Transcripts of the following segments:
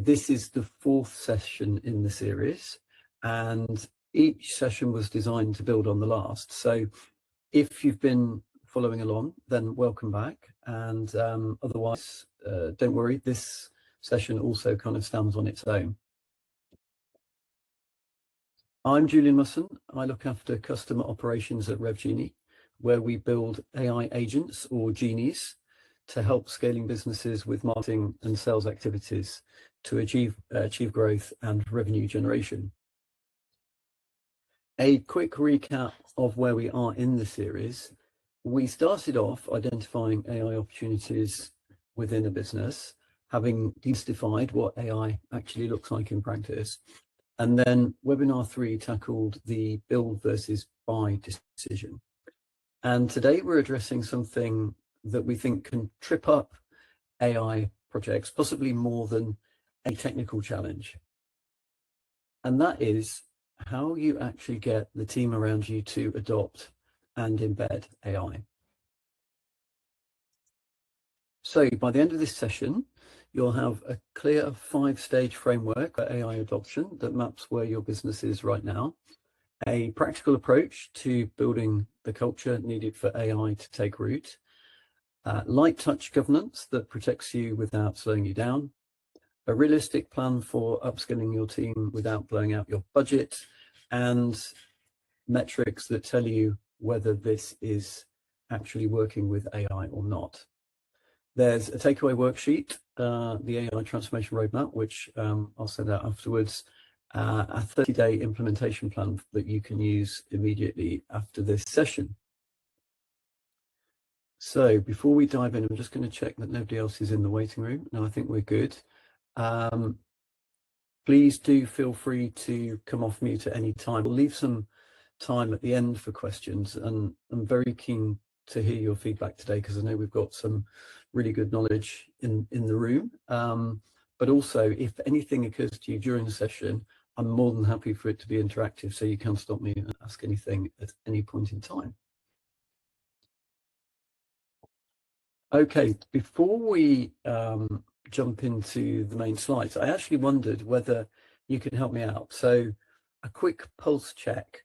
This is the fourth session in the series, and each session was designed to build on the last. So if you've been following along, then welcome back. And otherwise, don't worry, this session also kind of stands on its own. I'm Julian Musson. I look after customer operations at RevGeni, where we build AI agents, or genies, to help scaling businesses with marketing and sales activities to achieve growth and revenue generation. A quick recap of where we are in the series. We started off identifying AI opportunities within a business, having demystified what AI actually looks like in practice. And then webinar 3 tackled the build versus buy decision. And today we're addressing something that we think can trip up AI projects, possibly more than a technical challenge. And that is how you actually get the team around you to adopt and embed AI. So by the end of this session, you'll have a clear 5-stage framework for AI adoption that maps where your business is right now, a practical approach to building the culture needed for AI to take root, light touch governance that protects you without slowing you down, a realistic plan for upskilling your team without blowing out your budget, and metrics that tell you whether this is actually working with AI or not. There's a takeaway worksheet, the AI transformation roadmap, which I'll send out afterwards, a 30-day implementation plan that you can use immediately after this session. So before we dive in, I'm just going to check that nobody else is in the waiting room. No, I think we're good. Please do feel free to come off mute at any time. We'll leave some time at the end for questions, and I'm very keen to hear your feedback today, because I know we've got some really good knowledge in the room. But also, if anything occurs to you during the session, I'm more than happy for it to be interactive, so you can stop me and ask anything at any point in time. Okay, before we jump into the main slides, I actually wondered whether you can help me out. So a quick pulse check.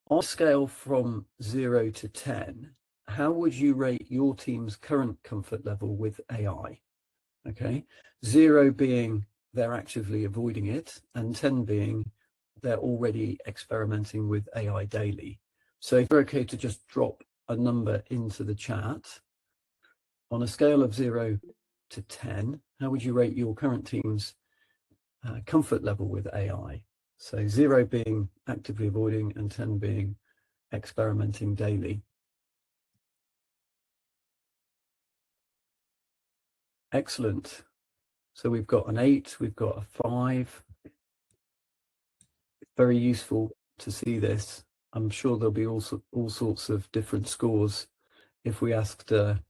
On a scale from 0 to 10, how would you rate your team's current comfort level with AI? Okay, 0 being they're actively avoiding it, and 10 being they're already experimenting with AI daily. So if you're okay to just drop a number into the chat. On a scale of 0 to 10, how would you rate your current team's comfort level with AI? So 0 being actively avoiding and 10 being experimenting daily. Excellent. So we've got an 8, we've got a 5. Very useful to see this. I'm sure there'll be all sorts of different scores. If we asked a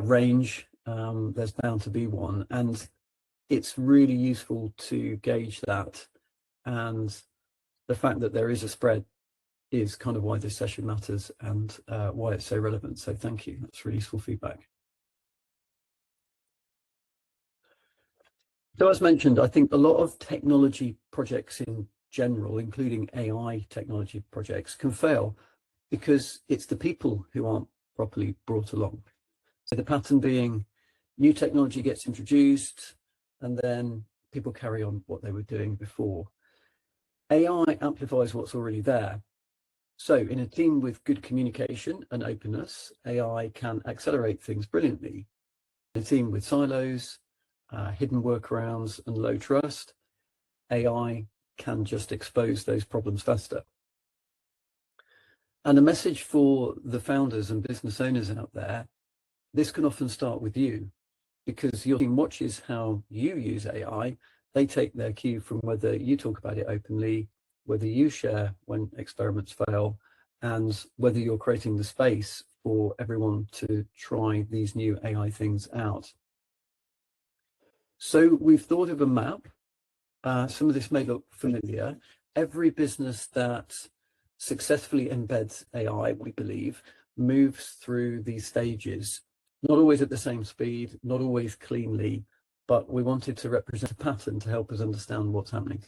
range, there's bound to be one. And it's really useful to gauge that. And the fact that there is a spread is kind of why this session matters, and why it's so relevant. So thank you. That's really useful feedback. So as mentioned, I think a lot of technology projects in general, including AI technology projects, can fail because it's the people who aren't properly brought along. So the pattern being new technology gets introduced and then people carry on what they were doing before. AI amplifies what's already there. So in a team with good communication and openness, AI can accelerate things brilliantly. In a team with silos, hidden workarounds and low trust, AI can just expose those problems faster. And a message for the founders and business owners out there, this can often start with you, because your team watches how you use AI. They take their cue from whether you talk about it openly, whether you share when experiments fail, and whether you're creating the space for everyone to try these new AI things out. So we've thought of a map. Some of this may look familiar. Every business that successfully embeds AI, we believe, moves through these stages, not always at the same speed, not always cleanly, but we wanted to represent a pattern to help us understand what's happening.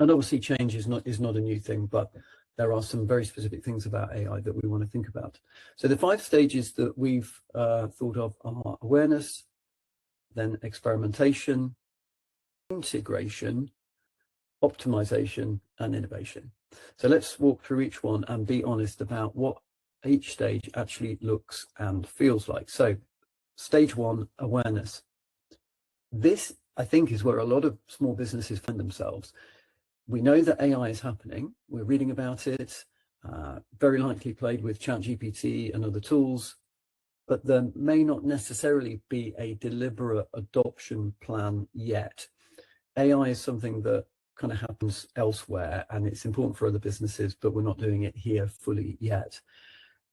And obviously change is not a new thing, but there are some very specific things about AI that we want to think about. So the 5 stages that we've thought of are awareness, then experimentation, integration, optimization, and innovation. So let's walk through each one and be honest about what each stage actually looks and feels like. So stage 1, awareness. This, I think, is where a lot of small businesses find themselves. We know that AI is happening. We're reading about it, very likely played with ChatGPT and other tools, but there may not necessarily be a deliberate adoption plan yet. AI is something that kind of happens elsewhere, and it's important for other businesses, but we're not doing it here fully yet.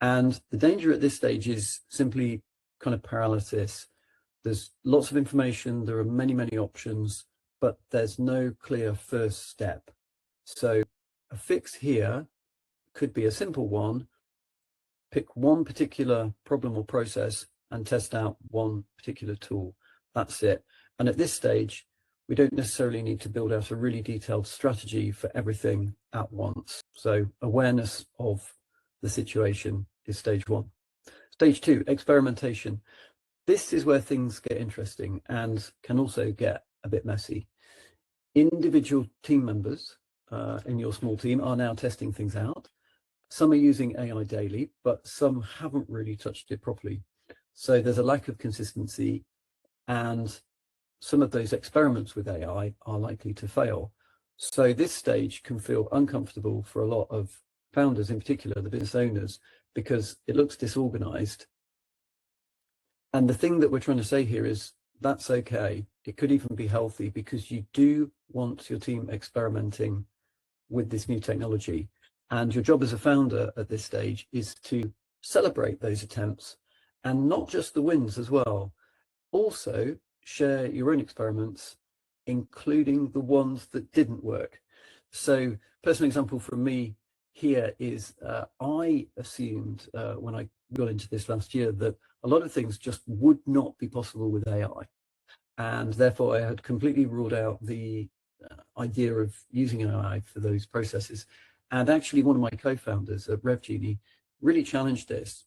And the danger at this stage is simply kind of paralysis. There's lots of information, there are many, many options, but there's no clear first step. So a fix here could be a simple one. Pick one particular problem or process and test out one particular tool. That's it. And at this stage, we don't necessarily need to build out a really detailed strategy for everything at once. So awareness of the situation is stage 1. Stage 2, experimentation. This is where things get interesting and can also get a bit messy. Individual team members in your small team are now testing things out. Some are using AI daily, but some haven't really touched it properly. So there's a lack of consistency, and some of those experiments with AI are likely to fail. So this stage can feel uncomfortable for a lot of founders, in particular the business owners, because it looks disorganized. And the thing that we're trying to say here is that's okay. It could even be healthy, because you do want your team experimenting with this new technology. And your job as a founder at this stage is to celebrate those attempts, and not just the wins as well. Also share your own experiments, including the ones that didn't work. So personal example from me here is I assumed when I got into this last year that a lot of things just would not be possible with AI. And therefore I had completely ruled out the idea of using AI for those processes. And actually one of my co-founders at RevGeni really challenged this.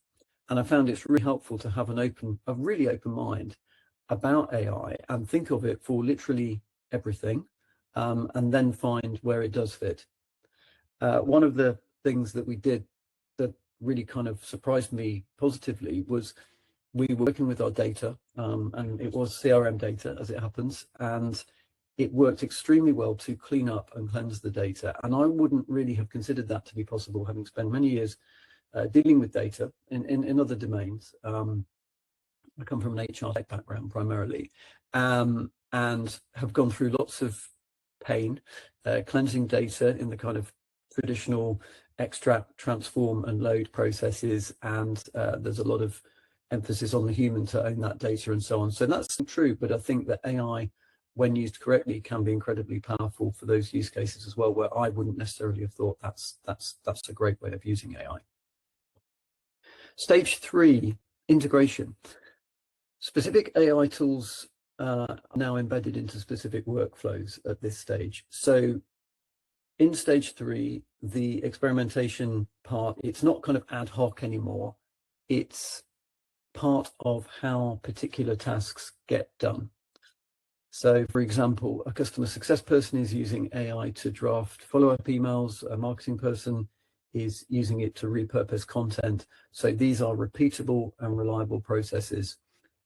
And I found it's really helpful to have a really open mind about AI and think of it for literally everything, and then find where it does fit. One of the things that we did that really kind of surprised me positively was we were working with our data, and it was CRM data as it happens, and it worked extremely well to clean up and cleanse the data. And I wouldn't really have considered that to be possible, having spent many years dealing with data in other domains. I come from an HR tech background primarily, and have gone through lots of pain, cleansing data in the kind of traditional extract, transform, and load processes. And there's a lot of emphasis on the human to own that data and so on. So that's true, but I think that AI, when used correctly, can be incredibly powerful for those use cases as well, where I wouldn't necessarily have thought that's a great way of using AI. Stage 3, integration. Specific AI tools are now embedded into specific workflows at this stage. So in stage 3, the experimentation part, it's not kind of ad hoc anymore. It's part of how particular tasks get done. So for example, a customer success person is using AI to draft follow-up emails, a marketing person is using it to repurpose content. So these are repeatable and reliable processes.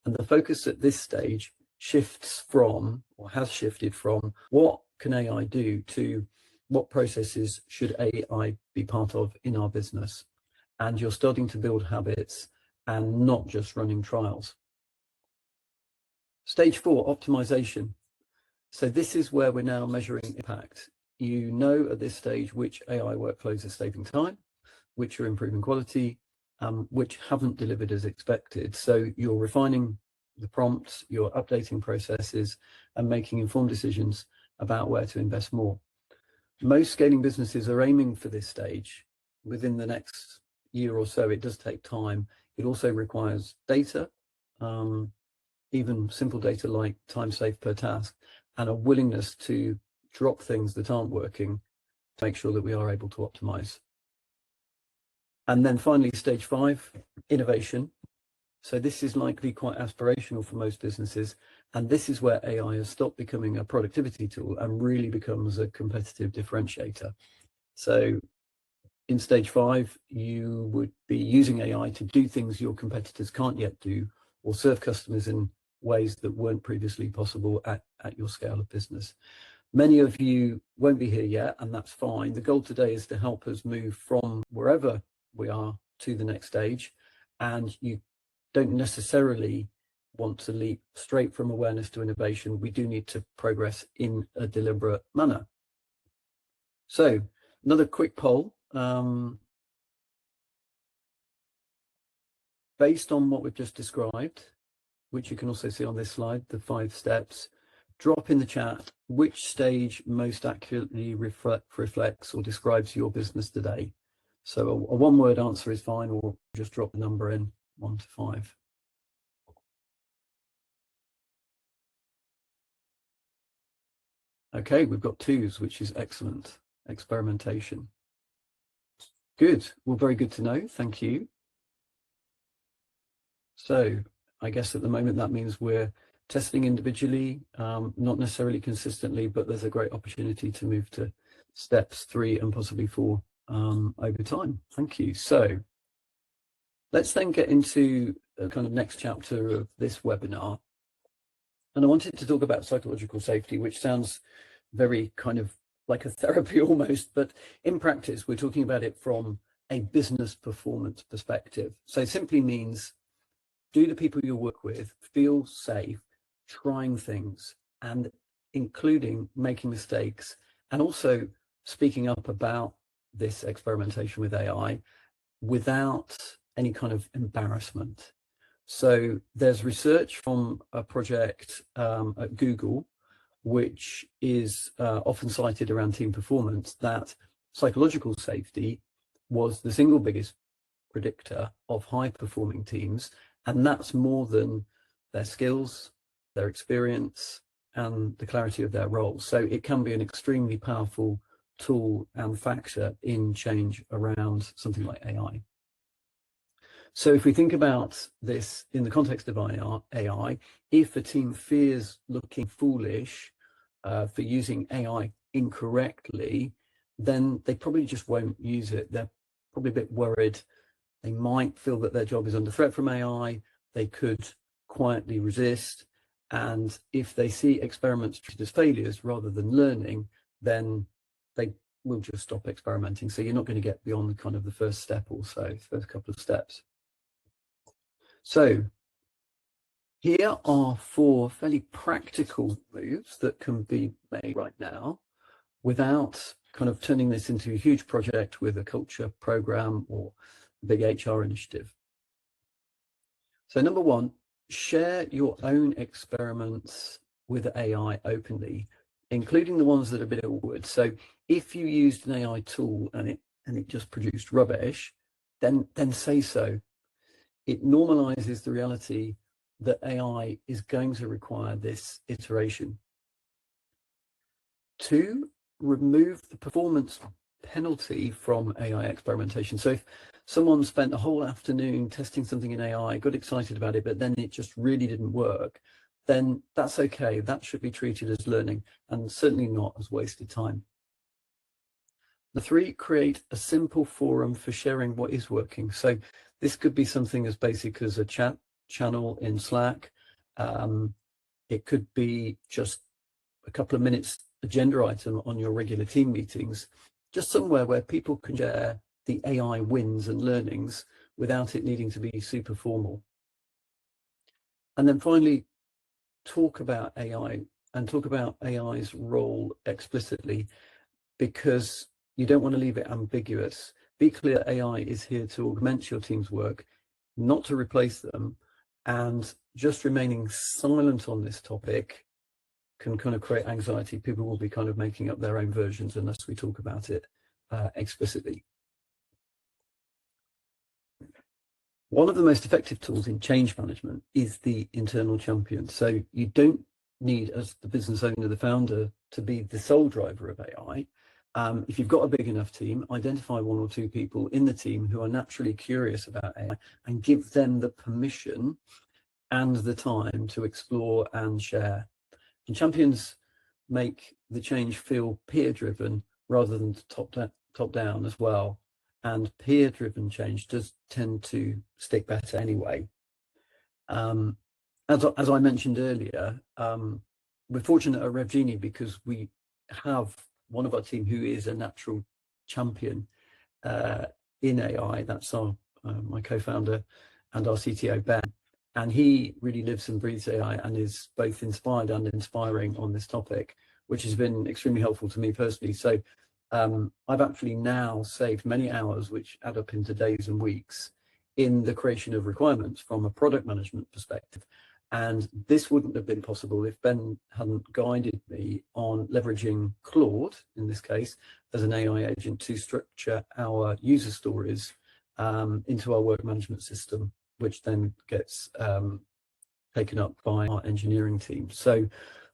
And the focus at this stage shifts from, or has shifted from, what can AI do to what processes should AI be part of in our business? And you're starting to build habits and not just running trials. Stage 4, optimization. So this is where we're now measuring impact. You know at this stage which AI workflows are saving time, which are improving quality, which haven't delivered as expected. So you're refining the prompts, you're updating processes, and making informed decisions about where to invest more. Most scaling businesses are aiming for this stage within the next year or so. It does take time. It also requires data. even simple data like time saved per task, and a willingness to drop things that aren't working to make sure that we are able to optimize. And then finally, stage 5, innovation. So this is likely quite aspirational for most businesses. And this is where AI has stopped becoming a productivity tool and really becomes a competitive differentiator. So in stage 5, you would be using AI to do things your competitors can't yet do, or serve customers in ways that weren't previously possible at your scale of business. Many of you won't be here yet, and that's fine. The goal today is to help us move from wherever we are to the next stage. And you don't necessarily want to leap straight from awareness to innovation. We do need to progress in a deliberate manner. So another quick poll. Based on what we've just described, which you can also see on this slide, the 5 steps, drop in the chat which stage most accurately reflects or describes your business today. So a one-word answer is fine, or just drop the number in, 1 to 5. Okay, we've got 2s, which is excellent. Experimentation. Good. Well, very good to know. Thank you. So I guess at the moment that means we're testing individually, not necessarily consistently, but there's a great opportunity to move to steps 3 and possibly 4 over time. Thank you. So let's then get into the kind of next chapter of this webinar. And I wanted to talk about psychological safety, which sounds very kind of like a therapy almost, but in practice, we're talking about it from a business performance perspective. So it simply means, do the people you work with feel safe trying things, and including making mistakes, and also speaking up about this experimentation with AI without any kind of embarrassment? So there's research from a project at Google, which is often cited around team performance, that psychological safety was the single biggest predictor of high-performing teams, and that's more than their skills, their experience, and the clarity of their roles. So it can be an extremely powerful tool and factor in change around something like AI. So if we think about this in the context of AI, if a team fears looking foolish for using AI incorrectly, then they probably just won't use it. They're probably a bit worried. They might feel that their job is under threat from AI. They could quietly resist. And if they see experiments treated as failures rather than learning, then they will just stop experimenting. So you're not going to get beyond kind of the first step or so, first couple of steps. So here are 4 fairly practical moves that can be made right now without kind of turning this into a huge project with a culture program or a big HR initiative. So number 1, share your own experiments with AI openly, including the ones that are a bit awkward. So if you used an AI tool and it just produced rubbish, then say so. It normalizes the reality that AI is going to require this iteration. 2, remove the performance penalty from AI experimentation. So if someone spent a whole afternoon testing something in AI, got excited about it, but then it just really didn't work, then that's okay. That should be treated as learning and certainly not as wasted time. The 3, create a simple forum for sharing what is working. So this could be something as basic as a chat channel in Slack. It could be just a couple of minutes agenda item on your regular team meetings, just somewhere where people can share the AI wins and learnings without it needing to be super formal. And then finally, talk about AI and talk about AI's role explicitly, because you don't want to leave it ambiguous. Be clear, AI is here to augment your team's work, not to replace them. And just remaining silent on this topic can kind of create anxiety. People will be kind of making up their own versions unless we talk about it explicitly. One of the most effective tools in change management is the internal champion. So you don't need, as the business owner, the founder, to be the sole driver of AI. If you've got a big enough team, identify one or two people in the team who are naturally curious about AI and give them the permission and the time to explore and share. And champions make the change feel peer-driven rather than top down as well. And peer-driven change does tend to stick better anyway. As I mentioned earlier, we're fortunate at RevGeni because we have one of our team who is a natural champion in AI. That's my co-founder and our CTO, Ben. And he really lives and breathes AI and is both inspired and inspiring on this topic, which has been extremely helpful to me personally. So I've actually now saved many hours, which add up into days and weeks, in the creation of requirements from a product management perspective. And this wouldn't have been possible if Ben hadn't guided me on leveraging Claude, in this case, as an AI agent to structure our user stories into our work management system, which then gets taken up by our engineering team. So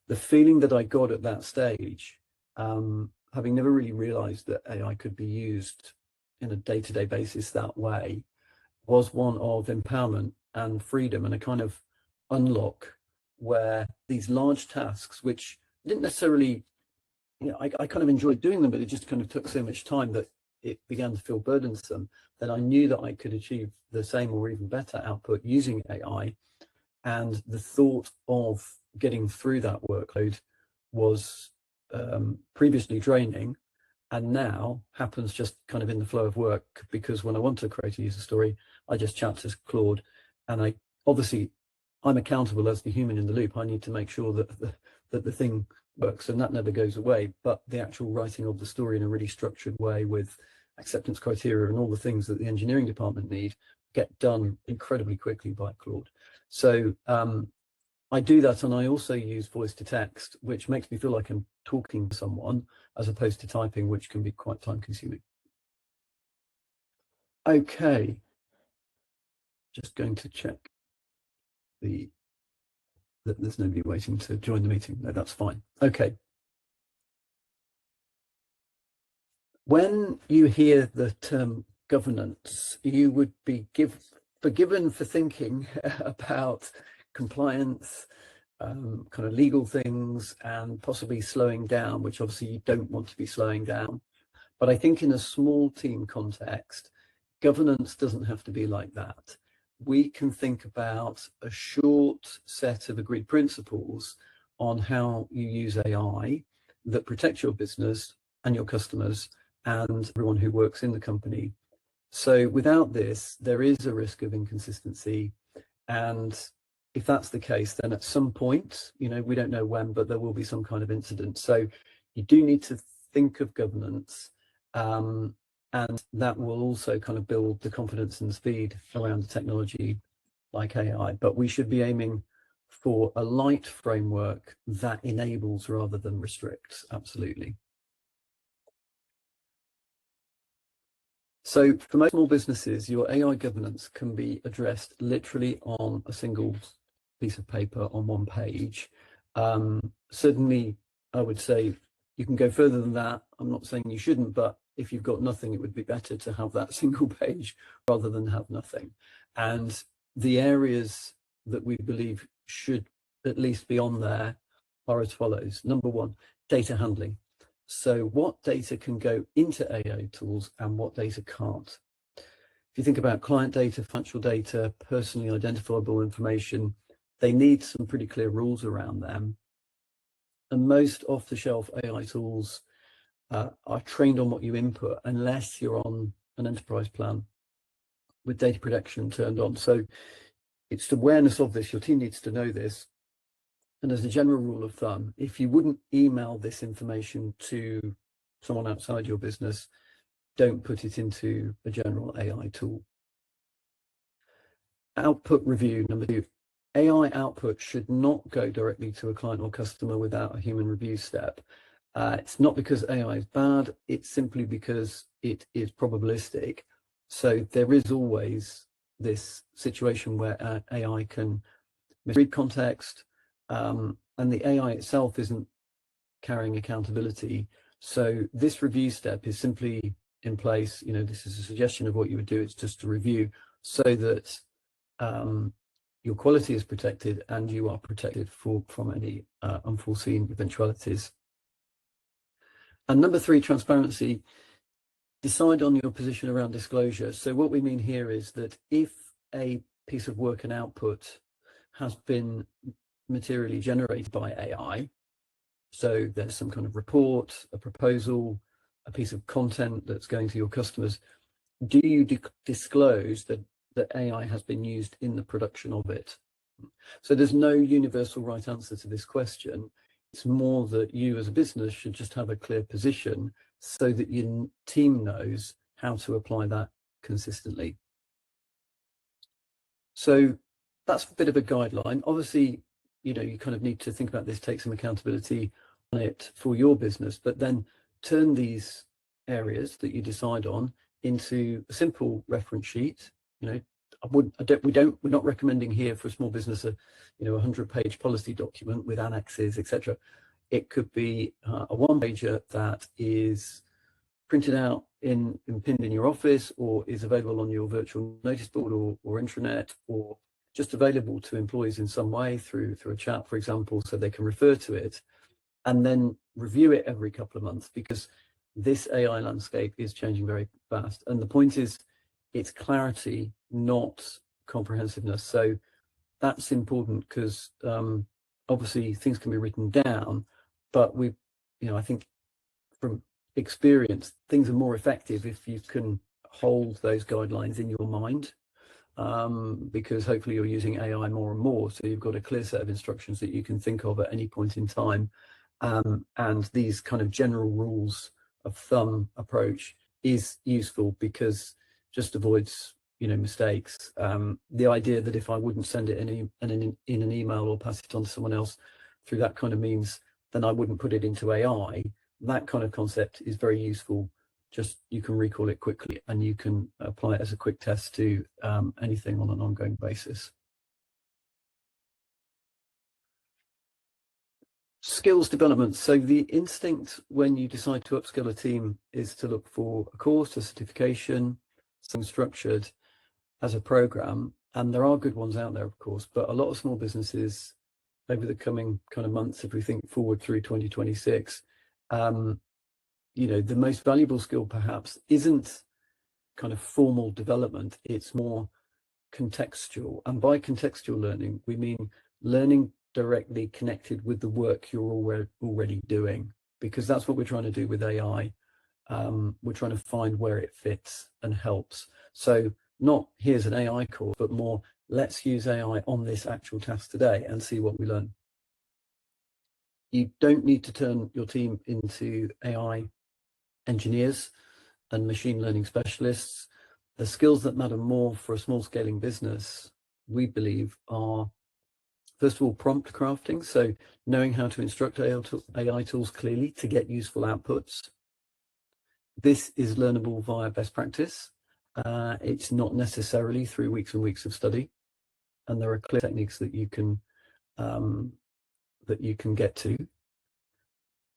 the feeling that I got at that stage, having never really realized that AI could be used in a day-to-day basis that way, was one of empowerment and freedom and a kind of unlock where these large tasks, which didn't necessarily, I kind of enjoyed doing them, but it just kind of took so much time that it began to feel burdensome. Then I knew that I could achieve the same or even better output using AI. And the thought of getting through that workload was previously draining, and now happens just kind of in the flow of work, because when I want to create a user story, I just chat to Claude, and I'm accountable as the human in the loop. I need to make sure that the thing works, and that never goes away. But the actual writing of the story in a really structured way with acceptance criteria and all the things that the engineering department need get done incredibly quickly by Claude. So I do that, and I also use voice to text, which makes me feel like I'm talking to someone as opposed to typing, which can be quite time consuming. Okay, just going to check that there's nobody waiting to join the meeting. No, that's fine. Okay. When you hear the term governance, you would be forgiven for thinking about compliance, kind of legal things, and possibly slowing down, which obviously you don't want to be slowing down. But I think in a small team context, governance doesn't have to be like that. We can think about a short set of agreed principles on how you use AI that protects your business and your customers and everyone who works in the company. So without this, there is a risk of inconsistency. And if that's the case, then at some point, we don't know when, but there will be some kind of incident. So you do need to think of governance, and that will also kind of build the confidence and speed around the technology like AI. But we should be aiming for a light framework that enables rather than restricts. Absolutely. So for most small businesses, your AI governance can be addressed literally on a single piece of paper on one page. Certainly, I would say you can go further than that. I'm not saying you shouldn't, but if you've got nothing, it would be better to have that single page rather than have nothing. And the areas that we believe should at least be on there are as follows. Number one, data handling. So what data can go into AI tools and what data can't? If you think about client data, financial data, personally identifiable information, they need some pretty clear rules around them. And most off-the-shelf AI tools are trained on what you input, unless you're on an enterprise plan with data protection turned on. So it's the awareness of this. Your team needs to know this. And as a general rule of thumb, if you wouldn't email this information to someone outside your business, don't put it into a general AI tool. Output review, number two. AI output should not go directly to a client or customer without a human review step. It's not because AI is bad, it's simply because it is probabilistic. So there is always this situation where AI can misread context, and the AI itself isn't carrying accountability. So this review step is simply in place. This is a suggestion of what you would do. It's just a review so that your quality is protected and you are protected from any unforeseen eventualities. And number 3, transparency. Decide on your position around disclosure. So what we mean here is that if a piece of work and output has been materially generated by AI, so there's some kind of report, a proposal, a piece of content that's going to your customers, do you disclose that AI has been used in the production of it? So there's no universal right answer to this question. It's more that you as a business should just have a clear position so that your team knows how to apply that consistently. So that's a bit of a guideline. Obviously, you kind of need to think about this, take some accountability on it for your business, but then turn these areas that you decide on into a simple reference sheet. We're not recommending here for a small business a 100-page policy document with annexes, etc. It could be a one-pager that is printed out and pinned in your office, or is available on your virtual notice board or intranet, or just available to employees in some way through a chat, for example, so they can refer to it and then review it every couple of months, because this AI landscape is changing very fast. And the point is, it's clarity, not comprehensiveness. So that's important, because obviously things can be written down, but I think from experience, things are more effective if you can hold those guidelines in your mind, because hopefully you're using AI more and more, so you've got a clear set of instructions that you can think of at any point in time, and these kind of general rules of thumb approach is useful because just avoids mistakes. The idea that if I wouldn't send it in an email or pass it on to someone else through that kind of means, then I wouldn't put it into AI. That kind of concept is very useful. Just you can recall it quickly and you can apply it as a quick test to anything on an ongoing basis. Skills development. So the instinct when you decide to upskill a team is to look for a course, a certification, something structured as a program. And there are good ones out there, of course, but a lot of small businesses over the coming kind of months, if we think forward through 2026, the most valuable skill perhaps isn't kind of formal development, it's more contextual. And by contextual learning, we mean learning directly connected with the work you're already doing, because that's what we're trying to do with AI. We're trying to find where it fits and helps. So not here's an AI course, but more let's use AI on this actual task today and see what we learn. You don't need to turn your team into AI engineers and machine learning specialists. The skills that matter more for a small scaling business, we believe, are first of all prompt crafting, so knowing how to instruct AI tools clearly to get useful outputs. This is learnable via best practice. It's not necessarily through weeks and weeks of study, and there are clear techniques that you can get to.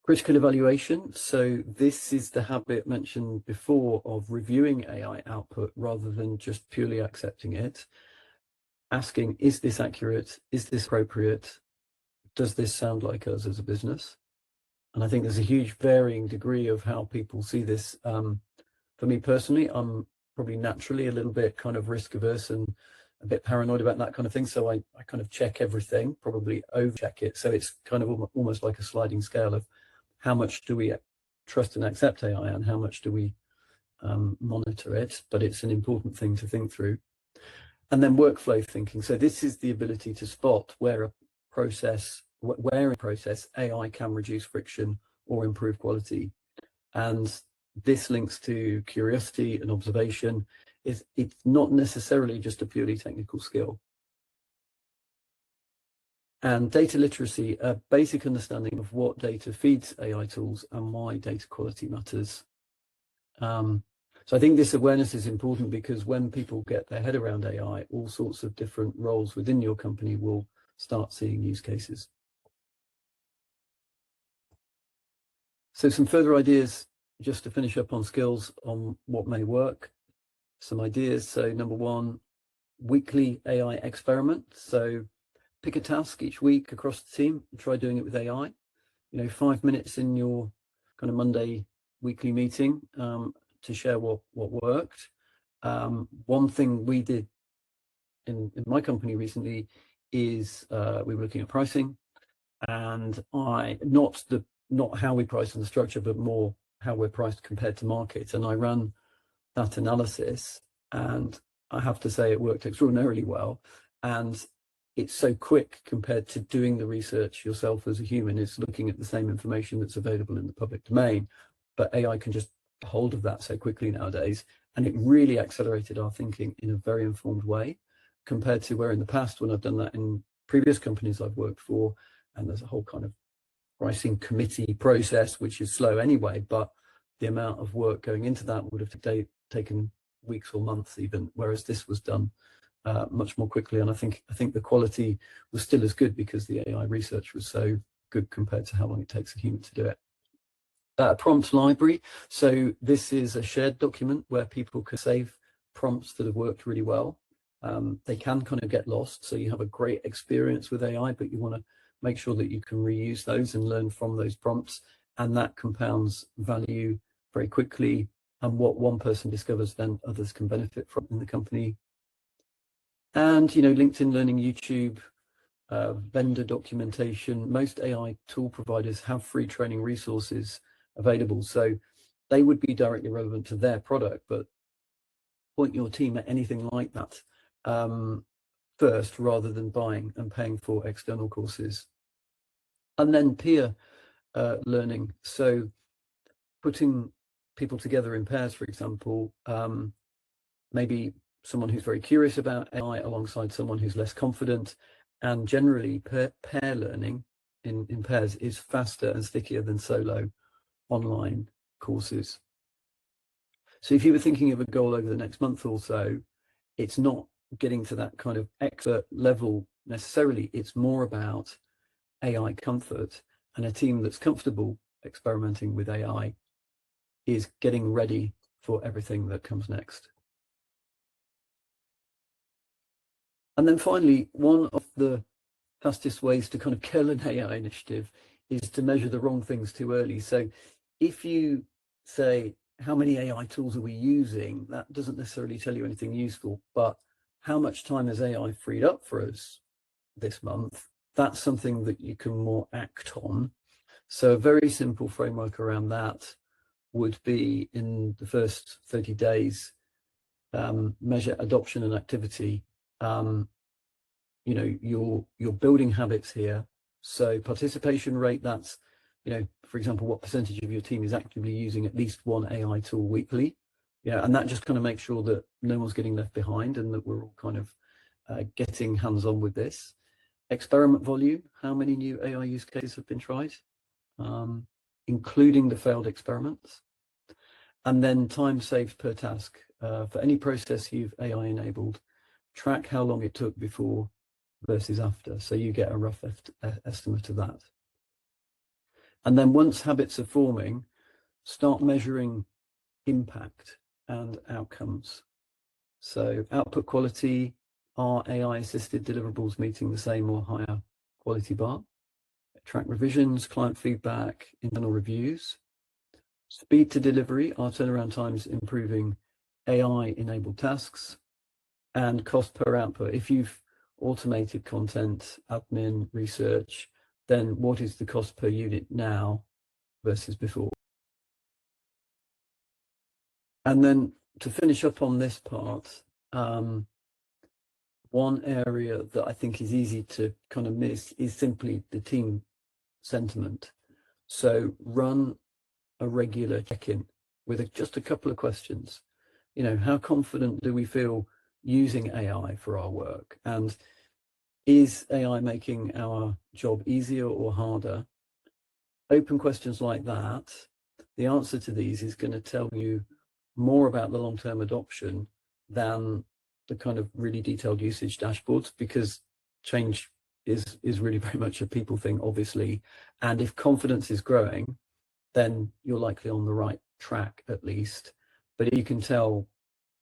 Critical evaluation. So this is the habit mentioned before of reviewing AI output rather than just purely accepting it. Asking, is this accurate? Is this appropriate? Does this sound like us as a business? And I think there's a huge varying degree of how people see this. For me personally, I'm probably naturally a little bit kind of risk averse and a bit paranoid about that kind of thing. So I kind of check everything, probably over check it. So it's kind of almost like a sliding scale of how much do we trust and accept AI and how much do we monitor it. But it's an important thing to think through. And then workflow thinking. So this is the ability to spot where in process AI can reduce friction or improve quality. And this links to curiosity and observation. It's not necessarily just a purely technical skill. And data literacy, a basic understanding of what data feeds AI tools and why data quality matters. So So I think this awareness is important, because when people get their head around AI, all sorts of different roles within your company will start seeing use cases. So some further ideas, just to finish up on skills on what may work. Some ideas. So number one, weekly AI experiment. So pick a task each week across the team and try doing it with AI. 5 minutes in your kind of Monday weekly meeting to share what worked. One thing we did in my company recently is we were looking at pricing, and not how we price and the structure, but more how we're priced compared to market. And I ran that analysis, and I have to say it worked extraordinarily well. And it's so quick compared to doing the research yourself as a human. It's looking at the same information that's available in the public domain, but AI can just hold of that so quickly nowadays. And it really accelerated our thinking in a very informed way, compared to where in the past, when I've done that in previous companies I've worked for, and there's a whole kind of pricing committee process, which is slow anyway, but the amount of work going into that would have taken weeks or months even, whereas this was done much more quickly. And I think the quality was still as good, because the AI research was so good compared to how long it takes a human to do it. Prompt library. So this is a shared document where people can save prompts that have worked really well. They can kind of get lost, so you have a great experience with AI, but you want to make sure that you can reuse those and learn from those prompts, and that compounds value very quickly. And what one person discovers, then others can benefit from in the company. And LinkedIn Learning, YouTube, vendor documentation. Most AI tool providers have free training resources available, so they would be directly relevant to their product, but point your team at anything like that first, rather than buying and paying for external courses. And then peer learning. So putting people together in pairs, for example, maybe someone who's very curious about AI alongside someone who's less confident. And generally pair learning in pairs is faster and stickier than solo online courses. So if you were thinking of a goal over the next month or so, it's not getting to that kind of expert level necessarily. It's more about AI comfort, and a team that's comfortable experimenting with AI is getting ready for everything that comes next. And then finally, one of the fastest ways to kind of kill an AI initiative is to measure the wrong things too early. So if you say, how many AI tools are we using? That doesn't necessarily tell you anything useful, but how much time has AI freed up for us this month? That's something that you can more act on. So a very simple framework around that would be, in the first 30 days, measure adoption and activity. You're building habits here. So participation rate, that's, for example, what percentage of your team is actively using at least one AI tool weekly. And that just kind of makes sure that no one's getting left behind, and that we're all kind of getting hands-on with this. Experiment volume, how many new AI use cases have been tried, including the failed experiments. And then time saved per task. For any process you've AI enabled, track how long it took before versus after, so you get a rough estimate of that. And then once habits are forming, start measuring impact and outcomes. So output quality, are AI assisted deliverables meeting the same or higher quality bar? Track revisions, client feedback, internal reviews. Speed to delivery, are turnaround times improving AI enabled tasks? And cost per output. If you've automated content, admin, research, then what is the cost per unit now versus before? And then to finish up on this part, one area that I think is easy to kind of miss is simply the team sentiment. So run a regular check-in with just a couple of questions. How confident do we feel using AI for our work? And is AI making our job easier or harder? Open questions like that. The answer to these is going to tell you more about the long-term adoption than the kind of really detailed usage dashboards, because change is really very much a people thing, obviously. And if confidence is growing, then you're likely on the right track at least. But if you can tell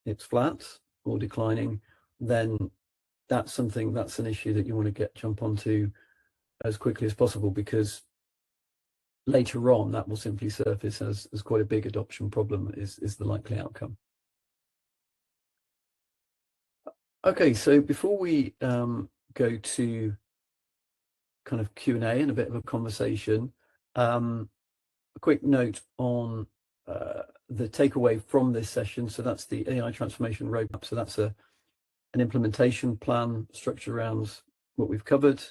it's flat or declining, then that's an issue that you want to jump onto as quickly as possible, because later on that will simply surface as quite a big adoption problem, is the likely outcome. Okay, so before we go to kind of Q&A and a bit of a conversation, a quick note on the takeaway from this session. So that's the AI transformation roadmap. So that's an implementation plan structured around what we've covered: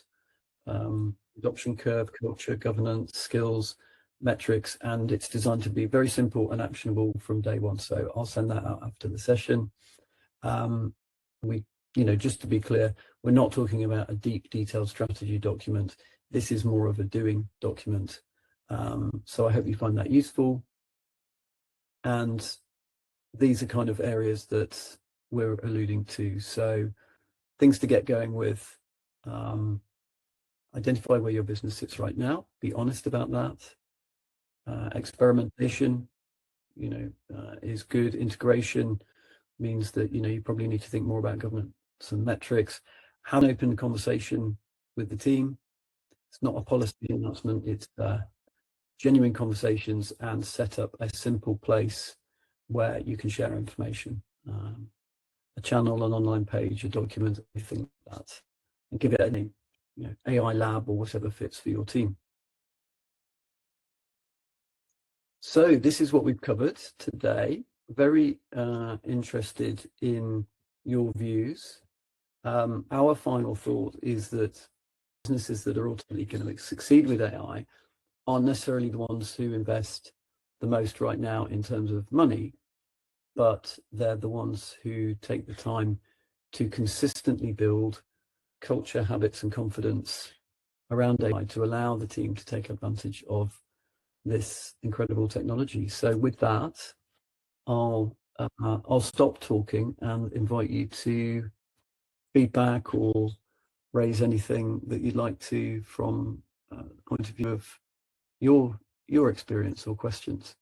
adoption curve, culture, governance, skills, metrics, and it's designed to be very simple and actionable from day one. So I'll send that out after the session. Just to be clear, we're not talking about a deep, detailed strategy document. This is more of a doing document. So I hope you find that useful. And these are kind of areas that we're alluding to. So things to get going with: identify where your business sits right now, be honest about that. Experimentation, is good. Integration means that, you probably need to think more about governance and metrics. Have an open conversation with the team. It's not a policy announcement, it's genuine conversations, and set up a simple place where you can share information. A channel, an online page, a document, anything like that, and give it a name, AI lab or whatever fits for your team. So this is what we've covered today. Very interested in your views. Our final thought is that businesses that are ultimately going to succeed with AI aren't necessarily the ones who invest the most right now in terms of money, but they're the ones who take the time to consistently build culture, habits, and confidence around AI to allow the team to take advantage of this incredible technology. So with that, I'll stop talking and invite you to feedback or raise anything that you'd like to from the point of view of your experience or questions.